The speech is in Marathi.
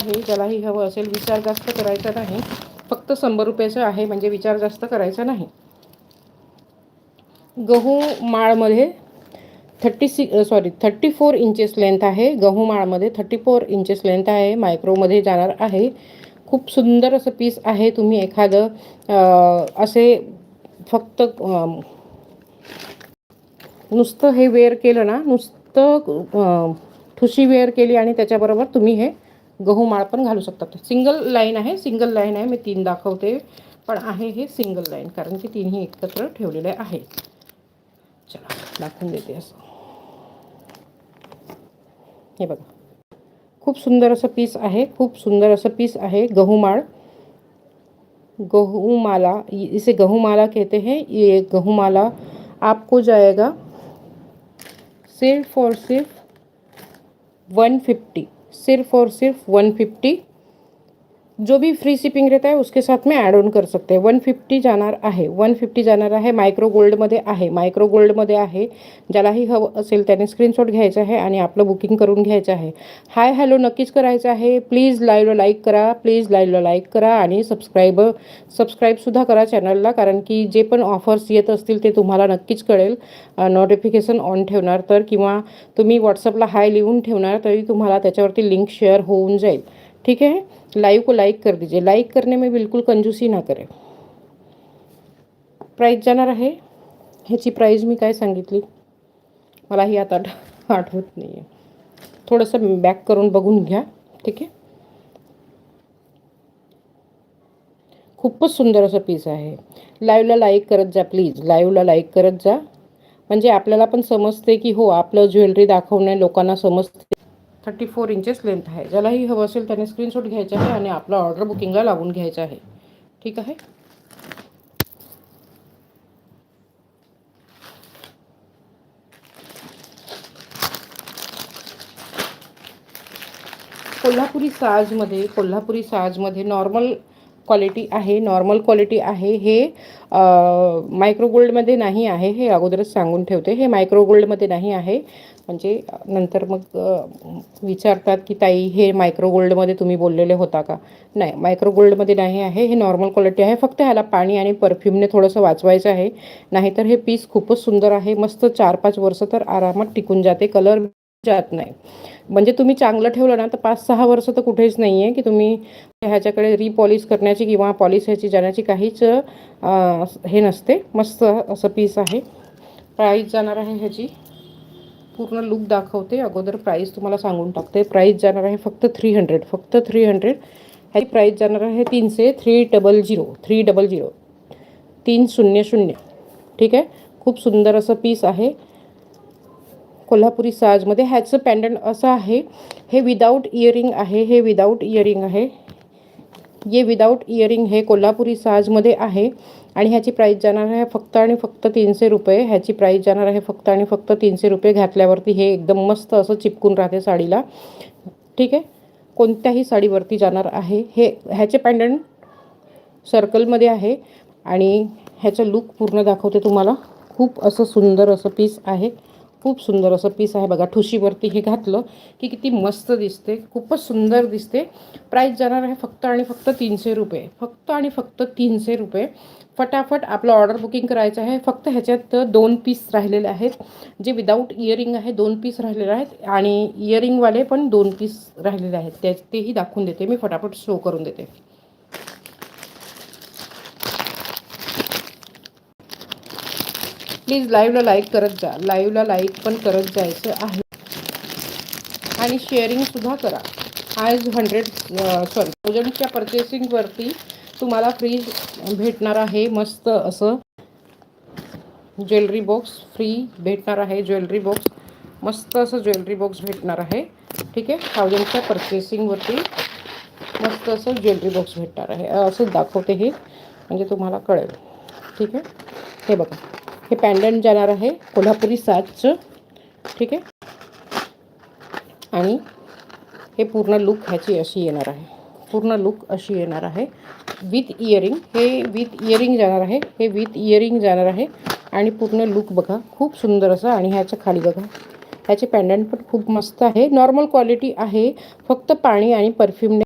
आहे, ज्यालाही हवं असेल. विचार जास्त करायचा नाही, फक्त 100 रुपयाचं आहे, म्हणजे विचार जास्त करायचा नाही. गहू माळमध्ये 34 इंचेस लेंथ आहे. गहू माळमध्ये 34 इंचेस लेंथ आहे. मायक्रोमध्ये जाणार आहे. खूप सुंदर असं पीस आहे. तुम्ही एखादं असे फक्त नुसतं हे वेअर केलं ना, नुसतं ठुशी वेअर केली आणि त्याच्याबरोबर तुम्ही हे गहू माळ पण घालू शकतात. सिंगल लाईन आहे, सिंगल लाईन आहे. मी 3 दाखवते, पण आहे हे सिंगल लाईन, कारण की तिन्ही एकत्र ठेवलेले आहे. चला दाखवून देते असं. हे बघा, खूप सुंदर असं पीस आहे. खूप सुंदर असं पीस आहे. गहू माळ, गहू माला, इसे गहू माला कहते हैं. ये गहू माला आपको जाएगा सिर्फ और सिर्फ 150, सिर्फ और सिर्फ 150. जो भी फ्री शिपिंग रहता है उसके साथ में ॲड ऑन कर सकते हैं. 150 जाणार आहे, 150 जाणार आहे. मायक्रो गोल्डमध्ये आहे, मायक्रो गोल्डमध्ये आहे. ज्यालाही हवं असेल त्याने स्क्रीनशॉट घ्यायचा आहे आणि आपलं बुकिंग करून घ्यायचं आहे. हाय हॅलो नक्कीच करायचं आहे. प्लीज लाईव्हला लाईक करा, प्लीज लाईव्हला लाईक करा आणि सबस्क्राईबसुद्धा करा चॅनलला, कारण की जे पण ऑफर्स येत असतील ते तुम्हाला नक्कीच कळेल. नोटिफिकेशन ऑन ठेवणार तर, किंवा तुम्ही व्हॉट्सअपला हाय लिहून ठेवणार तरी तुम्हाला त्याच्यावरती लिंक शेअर होऊन जाईल. ठीक है, लाइव को लाइक कर दीजिए. लाइक करने में बिल्कुल कंजूसी ना करें. प्राइस जाणार आहे. ह्याची प्राइस मी काय सांगितली मलाही आता आठवत नाही आहे. थोडंसं बॅक करून बघून घ्या. ठीक आहे, खूपच सुंदर असं पीस आहे. लाईव्हला लाईक करत जा प्लीज, लाईव्हला लाईक करत जा, म्हणजे आपल्याला पण समजते की हो आपलं ज्वेलरी दाखवणे लोकांना समजते. 34 इंचेस लेंथ आहे. ज्यालाही हवं असेल त्याने स्क्रीनशॉट घ्यायचा आहे आणि आपला ऑर्डर बुकिंगला लावून घ्यायचा आहे. ठीक आहे, कोल्हापुरी साजमध्ये नॉर्मल क्वालिटी आहे, नॉर्मल क्वालिटी आहे. हे मायक्रो गोल्डमध्ये नाही आहे, हे अगोदरच सांगून ठेवते. हे मायक्रो गोल्डमध्ये नाही आहे, म्हणजे नंतर मग विचारतात की ताई हे मायक्रो गोल्डमध्ये तुम्ही बोललेले होता का. नाही, मायक्रो गोल्डमध्ये नाही आहे. हे नॉर्मल क्वालिटी आहे. फक्त ह्याला पाणी आणि परफ्यूमने थोडंसं वाचवायचं आहे, नाहीतर हे पीस खूपच सुंदर आहे. मस्त 4-5 वर्ष तर आरामात टिकून जाते, कलर जात नाही. म्हणजे तुम्ही चांगलं ठेवलं ना तर 5-6 वर्ष तर कुठेच नाही आहे की तुम्ही ह्याच्याकडे रिपॉलिश करण्याची किंवा पॉलिश ह्याची जाण्याची काहीच हे नसते. मस्त असं पीस आहे. प्राईस जाणार आहे ह्याची, पूर्ण लुक दाखवते अगोदर, प्राईस तुम्हाला सांगून टाकते. प्राईस जाणार आहे फक्त 300, फक्त 300. ह्याची प्राईस जाणार आहे 300. 300. ठीक आहे, खूप सुंदर असं पीस आहे कोल्हापुरी साजमध्ये. ह्याचं पॅन्डंट असं आहे, हे विदाऊट इयरिंग आहे, हे विदाऊट इयरिंग आहे. ये विदाऊट इयरिंग हे कोल्हापुरी साजमध्ये आहे आणि ह्याची प्राईस जाणार आहे फक्त आणि फक्त 300 रुपये. ह्याची प्राईस जाणार आहे फक्त आणि फक्त 300 रुपये. घातल्यावरती हे एकदम मस्त असं चिपकून राहते साडीला. ठीक आहे, कोणत्याही साडीवरती जाणार आहे. ह्याचे पॅन्डंट सर्कलमध्ये आहे आणि ह्याचं लुक पूर्ण दाखवते तुम्हाला. खूप असं सुंदर असं पीस आहे, खूप सुंदर असं पीस आहे. बघा, ठुशीवरती हे घातलं की किती मस्त दिसते, खूपच सुंदर दिसते. प्राईस जाणार आहे फक्त आणि फक्त 300 रुपये, फक्त आणि फक्त 300 रुपये. फटाफट आपलं ऑर्डर बुकिंग करायचं आहे. फक्त ह्याच्यात 2 पीस राहिलेले आहेत, जे विदाऊट इयरिंग आहे 2 पीस राहिलेले आहेत आणि इयरिंगवाले पण 2 पीस राहिलेले आहेत. तेही दाखवून देते मी, फटाफट शो करून देते. प्लीज लाईव्हला लाईक करत जा, लाईव्हला लाईक पण करत जायचं आहे आणि शेअरिंगसुद्धा करा. आज 1000च्या परचेसिंगवरती तुम्हाला फ्री भेटणार आहे. मस्त असं ज्वेलरी बॉक्स फ्री भेटणार आहे. ज्वेलरी बॉक्स, मस्त असं ज्वेलरी बॉक्स भेटणार आहे. ठीक आहे, 1000च्या परचेसिंगवरती मस्त असं ज्वेलरी बॉक्स भेटणार आहे. असं दाखवते हे, म्हणजे तुम्हाला कळेल. ठीक आहे, हे बघा, हे पॅन्डंट जाणार आहे कोल्हापुरी साजचं. ठीक आहे, आणि हे पूर्ण लुक ह्याची अशी येणार आहे, पूर्ण लुक अशी येणार आहे विथ इयरिंग. हे विथ इयरिंग जाणार आहे, हे विथ इयरिंग जाणार आहे आणि पूर्ण लुक बघा, खूप सुंदर असं. आणि ह्याच्या खाली बघा, ह्याचे पॅन्डंट पण खूप मस्त आहे. नॉर्मल क्वालिटी आहे, फक्त पाणी आणि परफ्यूमने